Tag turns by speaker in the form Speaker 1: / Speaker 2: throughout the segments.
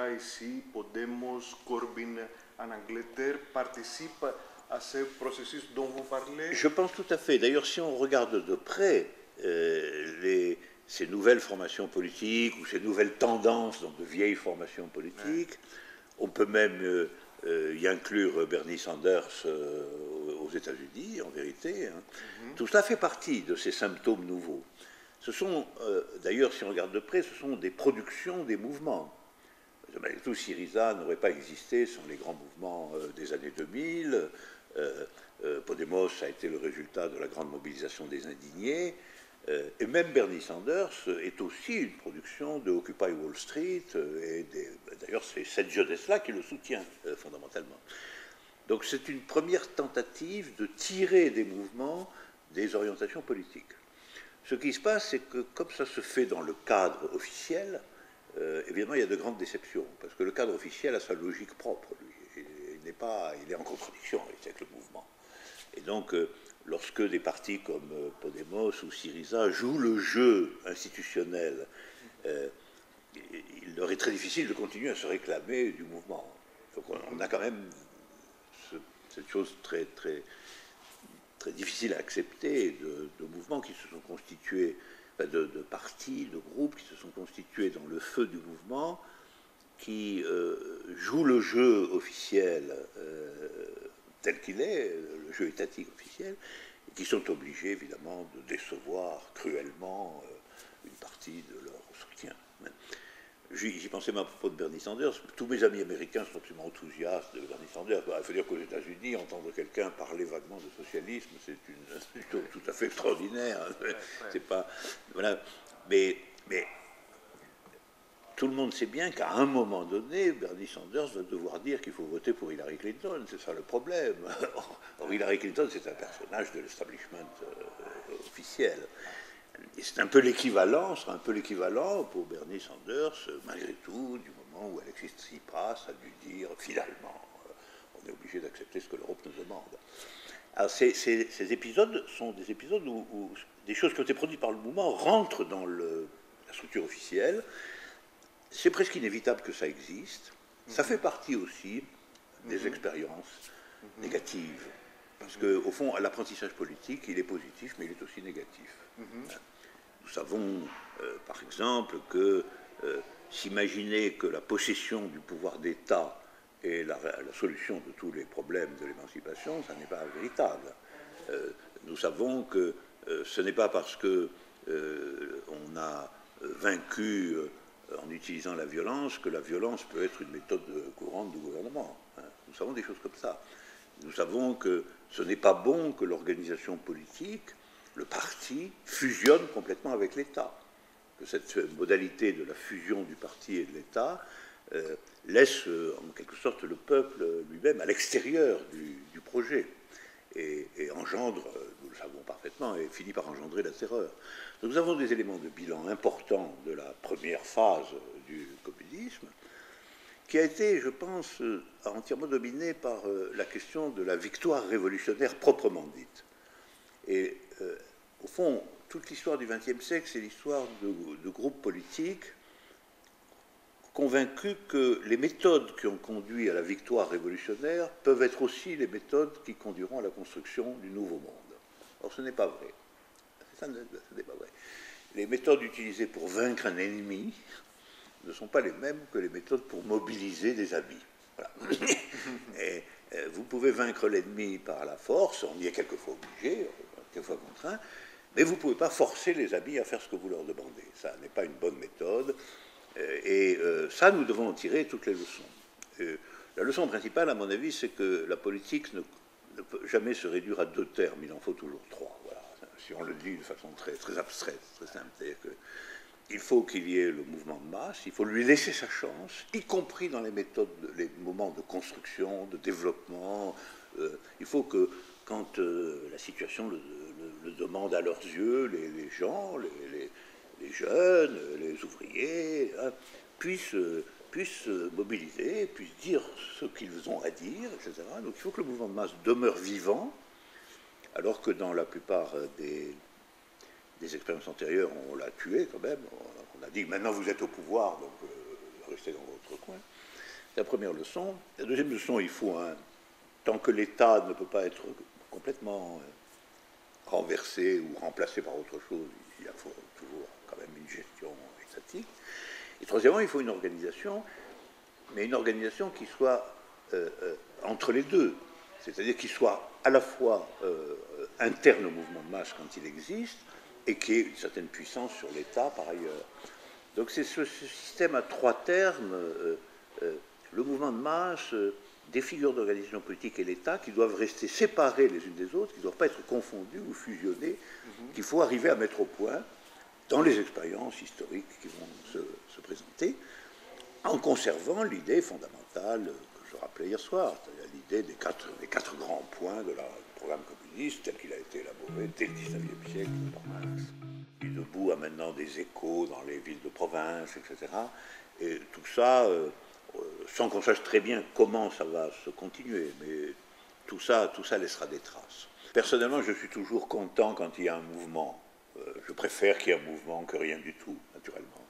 Speaker 1: cas ici, Podemos, Corbyn en Angleterre participent à ce processus dont vous parlez?
Speaker 2: Je pense tout à fait. D'ailleurs, si on regarde de près ces nouvelles formations politiques ou ces nouvelles tendances dans de vieilles formations politiques, on peut même y inclure Bernie Sanders aux États-Unis, en vérité. Hein. Tout cela fait partie de ces symptômes nouveaux. Ce sont, d'ailleurs, si on regarde de près, ce sont des productions des mouvements. Malgré tout, Syriza n'aurait pas existé sans les grands mouvements des années 2000. Podemos a été le résultat de la grande mobilisation des indignés. Et même Bernie Sanders est aussi une production de Occupy Wall Street. D'ailleurs, c'est cette jeunesse-là qui le soutient fondamentalement. Donc c'est une première tentative de tirer des mouvements des orientations politiques. Ce qui se passe, c'est que comme ça se fait dans le cadre officiel, évidemment, il y a de grandes déceptions, parce que le cadre officiel a sa logique propre, lui. Il est en contradiction avec le mouvement. Et donc, lorsque des partis comme Podemos ou Syriza jouent le jeu institutionnel, il leur est très difficile de continuer à se réclamer du mouvement. Donc on a quand même cette chose très, très, très difficile à accepter de mouvements qui se sont constitués, de partis, de groupes qui se sont constitués dans le feu du mouvement, qui jouent le jeu officiel tel qu'il est, le jeu étatique officiel, et qui sont obligés évidemment de décevoir cruellement une partie de leur soutien. J'y pensais même à propos de Bernie Sanders. Tous mes amis américains sont absolument enthousiastes de Bernie Sanders. Il faut dire qu'aux États-Unis, entendre quelqu'un parler vaguement de socialisme, c'est une chose tout à fait extraordinaire. C'est pas, voilà. Mais tout le monde sait bien qu'à un moment donné, Bernie Sanders va devoir dire qu'il faut voter pour Hillary Clinton. C'est ça le problème. Or, Hillary Clinton, c'est un personnage de l'establishment officiel. Et c'est un peu l'équivalent, sera un peu l'équivalent pour Bernie Sanders, malgré tout, du moment où Alexis Tsipras a dû dire finalement, on est obligé d'accepter ce que l'Europe nous demande. Alors ces épisodes sont des épisodes où des choses qui ont été produites par le mouvement rentrent dans la structure officielle. C'est presque inévitable que ça existe. Ça fait partie aussi des expériences négatives. Parce qu'au fond, l'apprentissage politique, il est positif, mais il est aussi négatif. Nous savons, par exemple, que s'imaginer que la possession du pouvoir d'État est la solution de tous les problèmes de l'émancipation, ça n'est pas véritable. Nous savons que ce n'est pas parce que on a vaincu en utilisant la violence que la violence peut être une méthode courante du gouvernement. Nous savons des choses comme ça. Nous savons que ce n'est pas bon que l'organisation politique, le parti, fusionne complètement avec l'État. Que cette modalité de la fusion du parti et de l'État laisse en quelque sorte le peuple lui-même à l'extérieur du projet et engendre, nous le savons parfaitement, et finit par engendrer la terreur. Donc nous avons des éléments de bilan importants de la première phase du communisme, qui a été, je pense, entièrement dominé par la question de la victoire révolutionnaire proprement dite. Et au fond, toute l'histoire du XXe siècle, c'est l'histoire de groupes politiques convaincus que les méthodes qui ont conduit à la victoire révolutionnaire peuvent être aussi les méthodes qui conduiront à la construction du nouveau monde. Or, ce n'est pas vrai. Ce n'est pas vrai. Les méthodes utilisées pour vaincre un ennemi ne sont pas les mêmes que les méthodes pour mobiliser des amis. Voilà. Et vous pouvez vaincre l'ennemi par la force, on y est quelquefois obligé, quelquefois contraint, mais vous ne pouvez pas forcer les amis à faire ce que vous leur demandez. Ça n'est pas une bonne méthode. Et ça, nous devons en tirer toutes les leçons. La leçon principale, à mon avis, c'est que la politique ne peut jamais se réduire à deux termes, il en faut toujours trois. Voilà. Si on le dit de façon très, très abstraite, très simple, c'est-à-dire qu'il faut qu'il y ait le mouvement de masse, il faut lui laisser sa chance, y compris dans les méthodes, les moments de construction, de développement. Il faut que, quand la situation le demande à leurs yeux, les gens, les jeunes, les ouvriers, hein, puissent mobiliser, puissent dire ce qu'ils ont à dire, etc. Donc il faut que le mouvement de masse demeure vivant, alors que dans la plupart des expériences antérieures, on l'a tué quand même. On a dit, maintenant vous êtes au pouvoir, donc rester dans votre coin. C'est la première leçon. La deuxième leçon, tant que l'État ne peut pas être complètement renversé ou remplacé par autre chose, il faut toujours quand même une gestion étatique. Et troisièmement, il faut une organisation, mais une organisation qui soit entre les deux, c'est-à-dire qui soit à la fois interne au mouvement de masse quand il existe, et qui ait une certaine puissance sur l'État par ailleurs. Donc c'est ce système à trois termes, le mouvement de masse, des figures d'organisation politique et l'État qui doivent rester séparés les unes des autres, qui ne doivent pas être confondus ou fusionnés, qu'il faut arriver à mettre au point dans les expériences historiques qui vont se présenter, en conservant l'idée fondamentale que je rappelais hier soir, c'est-à-dire l'idée des quatre grands points du programme communiste tel qu'il a été élaboré dès le XIXe siècle par Marx. Qui debout a maintenant des échos dans les villes de province, etc. Et tout ça, sans qu'on sache très bien comment ça va se continuer, mais tout ça laissera des traces. Personnellement, je suis toujours content quand il y a un mouvement. Je préfère qu'il y ait un mouvement que rien du tout, naturellement.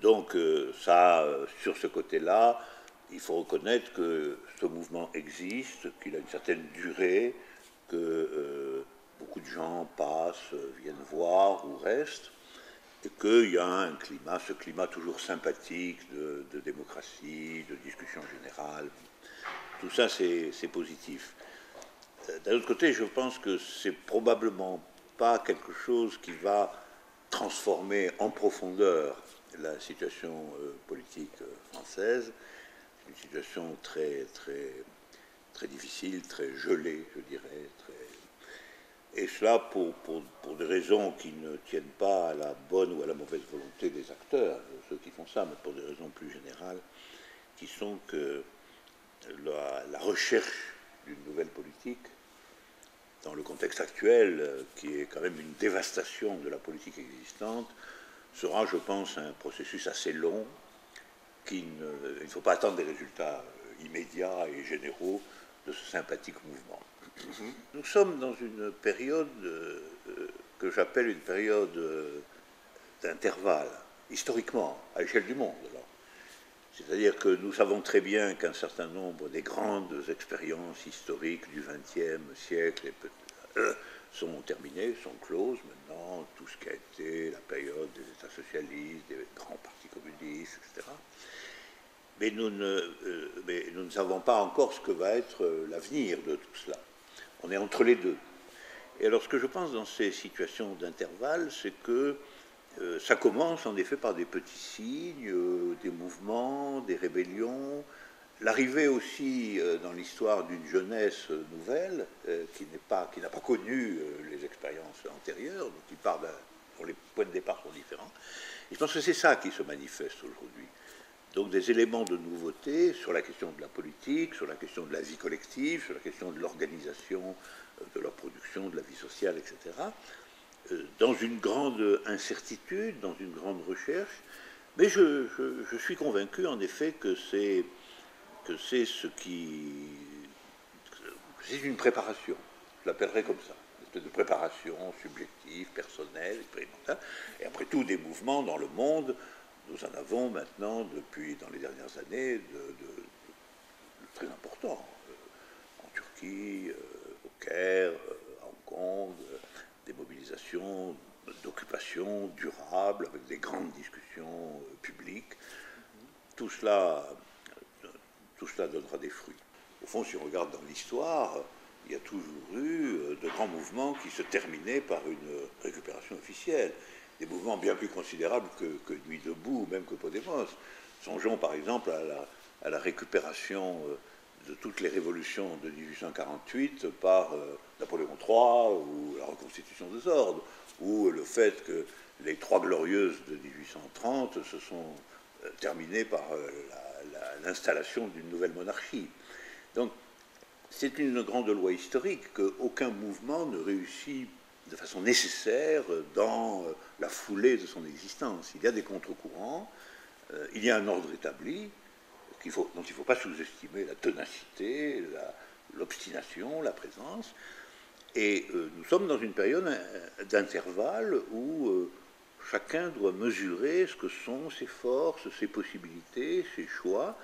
Speaker 2: Donc sur ce côté-là, il faut reconnaître que ce mouvement existe, qu'il a une certaine durée, que beaucoup de gens passent, viennent voir ou restent, et qu'il y a ce climat toujours sympathique de démocratie, de discussion générale. Tout ça, c'est positif. D'un autre côté, je pense que c'est probablement pas quelque chose qui va transformer en profondeur la situation politique française. C'est une situation très, très, très difficile, très gelée, je dirais. Et cela pour des raisons qui ne tiennent pas à la bonne ou à la mauvaise volonté des acteurs, ceux qui font ça, mais pour des raisons plus générales, qui sont que la recherche d'une nouvelle politique, dans le contexte actuel, qui est quand même une dévastation de la politique existante, sera, je pense, un processus assez long, il ne faut pas attendre des résultats immédiats et généraux de ce sympathique mouvement. Nous sommes dans une période que j'appelle une période d'intervalle, historiquement, à l'échelle du monde. C'est-à-dire que nous savons très bien qu'un certain nombre des grandes expériences historiques du XXe siècle sont terminées, sont closes maintenant, tout ce qui a été la période des États socialistes, des grands partis communistes, etc. Mais nous ne savons pas encore ce que va être l'avenir de tout cela. On est entre les deux. Et alors ce que je pense dans ces situations d'intervalle, c'est que ça commence en effet par des petits signes, des mouvements, des rébellions, l'arrivée aussi dans l'histoire d'une jeunesse nouvelle qui n'a pas connu les expériences antérieures, donc qui part dont les points de départ sont différents. Et je pense que c'est ça qui se manifeste aujourd'hui. Donc des éléments de nouveauté sur la question de la politique, sur la question de la vie collective, sur la question de l'organisation de la production, de la vie sociale, etc. Dans une grande incertitude, dans une grande recherche, mais je suis convaincu en effet que c'est une préparation, je l'appellerais comme ça, une espèce de préparation subjective, personnelle, expérimentale, et après tout des mouvements dans le monde, nous en avons maintenant depuis, dans les dernières années, de très importants, en Turquie, au Caire, à Hong Kong, des mobilisations d'occupation durable avec des grandes discussions publiques. Tout cela donnera des fruits. Au fond, si on regarde dans l'histoire, il y a toujours eu de grands mouvements qui se terminaient par une récupération officielle. Des mouvements bien plus considérables que Nuit debout, ou même que Podemos. Songeons par exemple à la récupération de toutes les révolutions de 1848 par Napoléon III ou la reconstitution des ordres, ou le fait que les Trois Glorieuses de 1830 se sont terminées par l'installation d'une nouvelle monarchie. Donc c'est une grande loi historique qu'aucun mouvement ne réussit de façon nécessaire dans la foulée de son existence. Il y a des contre-courants, il y a un ordre établi, dont il ne faut pas sous-estimer la ténacité, l'obstination, la présence. Et nous sommes dans une période d'intervalle où chacun doit mesurer ce que sont ses forces, ses possibilités, ses choix,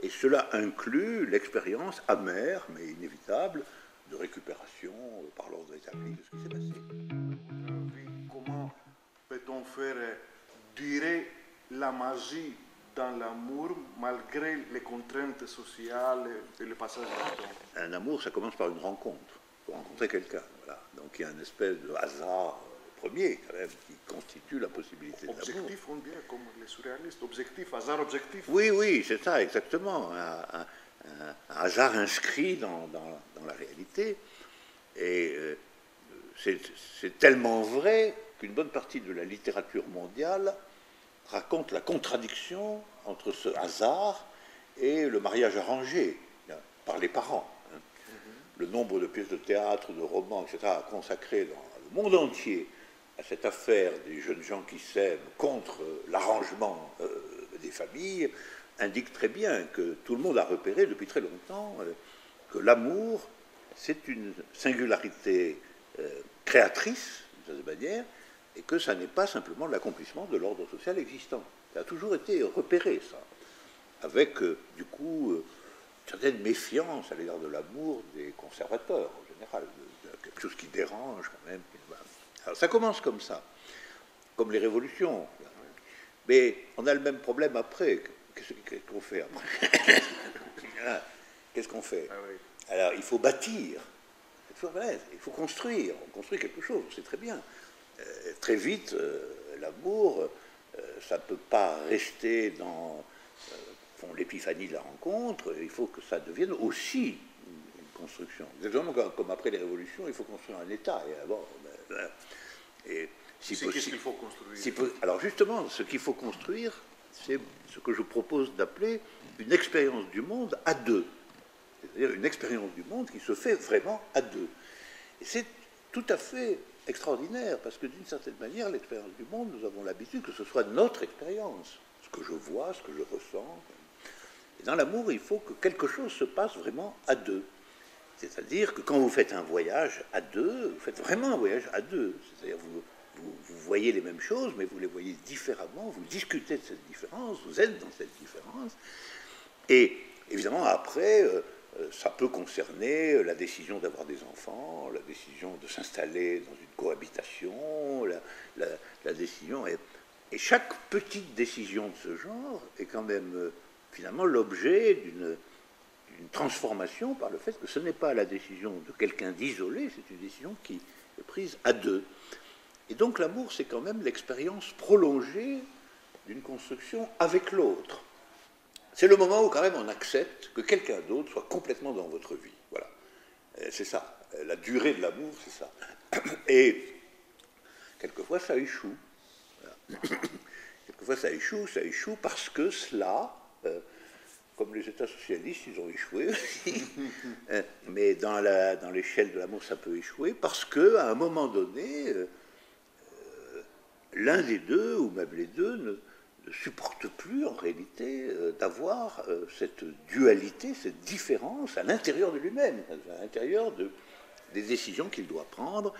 Speaker 2: et cela inclut l'expérience amère, mais inévitable, de récupération par l'ordre établi de ce qui s'est passé.
Speaker 1: Comment peut-on faire durer la magie dans l'amour malgré les contraintes sociales et le passage du temps?
Speaker 2: Un amour, ça commence par une rencontre. Il faut rencontrer quelqu'un. Voilà. Donc il y a une espèce de hasard premier, quand même, qui constitue la possibilité de l'amour.
Speaker 1: Objectif, on dit, comme les surréalistes. Objectif, hasard objectif.
Speaker 2: Oui, oui, c'est ça, exactement. Un hasard inscrit dans la réalité. Et c'est tellement vrai qu'une bonne partie de la littérature mondiale raconte la contradiction entre ce hasard et le mariage arrangé par les parents. Le nombre de pièces de théâtre, de romans, etc., consacrés dans le monde entier à cette affaire des jeunes gens qui s'aiment contre l'arrangement des familles indique très bien que tout le monde a repéré depuis très longtemps que l'amour, c'est une singularité créatrice, de cette manière, et que ça n'est pas simplement l'accomplissement de l'ordre social existant. Ça a toujours été repéré, ça, avec, du coup, une certaine méfiance à l'égard de l'amour des conservateurs, en général, quelque chose qui dérange, quand même. Alors, ça commence comme ça, comme les révolutions. Mais on a le même problème après. Qu'est-ce qu'on fait après? Qu'est-ce qu'on fait? Alors, il faut bâtir. Il faut construire. On construit quelque chose, c'est très bien. Très vite, l'amour, ça ne peut pas rester dans l'épiphanie de la rencontre. Il faut que ça devienne aussi une construction. Exactement comme après les révolutions, il faut construire un État. Et
Speaker 1: qu'est-ce qu'il faut construire?
Speaker 2: Alors justement, ce qu'il faut construire, c'est ce que je propose d'appeler une expérience du monde à deux. C'est-à-dire une expérience du monde qui se fait vraiment à deux. Et c'est tout à fait extraordinaire, parce que d'une certaine manière, l'expérience du monde, nous avons l'habitude que ce soit notre expérience, ce que je vois, ce que je ressens. Et dans l'amour, il faut que quelque chose se passe vraiment à deux. C'est-à-dire que quand vous faites un voyage à deux, vous faites vraiment un voyage à deux. C'est-à-dire vous voyez les mêmes choses, mais vous les voyez différemment, vous discutez de cette différence, vous êtes dans cette différence. Et évidemment, après, ça peut concerner la décision d'avoir des enfants, la décision de s'installer dans une cohabitation, la décision... Et chaque petite décision de ce genre est quand même, finalement, l'objet d'une transformation par le fait que ce n'est pas la décision de quelqu'un d'isolé, c'est une décision qui est prise à deux. Et donc l'amour, c'est quand même l'expérience prolongée d'une construction avec l'autre. C'est le moment où quand même on accepte que quelqu'un d'autre soit complètement dans votre vie. Voilà. C'est ça. La durée de l'amour, c'est ça. Et quelquefois ça échoue. Voilà. Quelquefois ça échoue parce que cela... comme les États socialistes, ils ont échoué aussi. Mais dans l'échelle de l'amour, ça peut échouer, parce qu'à un moment donné, l'un des deux, ou même les deux, ne supporte plus, en réalité, d'avoir cette dualité, cette différence à l'intérieur de lui-même, à l'intérieur des décisions qu'il doit prendre,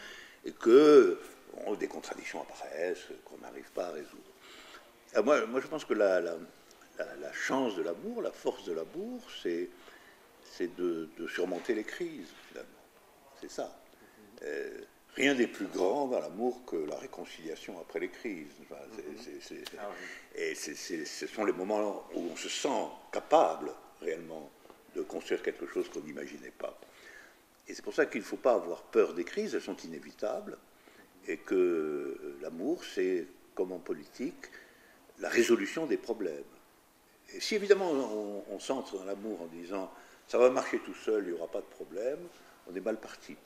Speaker 2: et que des contradictions apparaissent, qu'on n'arrive pas à résoudre. Alors moi, je pense que la chance de l'amour, la force de l'amour, c'est de surmonter les crises, finalement. C'est ça. Rien n'est plus grand dans l'amour que la réconciliation après les crises. Enfin, et ce sont les moments où on se sent capable, réellement, de construire quelque chose qu'on n'imaginait pas. Et c'est pour ça qu'il ne faut pas avoir peur des crises, elles sont inévitables, et que l'amour, c'est, comme en politique, la résolution des problèmes. Et si évidemment on s'entre dans l'amour en disant ça va marcher tout seul, il n'y aura pas de problème, on est mal parti.